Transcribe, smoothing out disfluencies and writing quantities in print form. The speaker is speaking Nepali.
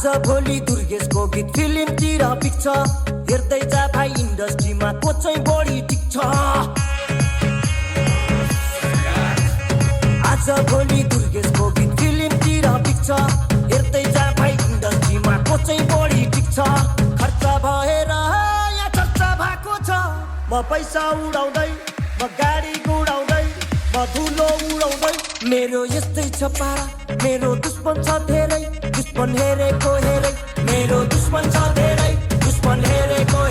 भोलि दुर्गेशको गीत फिल्मतिर पिक्छ हेर्दै जा भाइ इन्डस्ट्रीमा को चाहिँ बढी टिक्छ आज भोलि दुर्गेशको गीत फिल्मतिर पिक्छ हेर्दै जा भाइ इन्डस्ट्रीमा को चाहिँ बढी टिक्छ खर्च भएर यहाँ चर्चा भएको छ म पैसा उडाउँदै म गाडी गुडाउँदै म धुलो उडाउँदै मेरो यस्तै छ पारा मेरो दुश्मन छ धेरै दुश्मन हेरेको हेरै मेरो दुश्मन छ धेरै दुश्मन हेरेको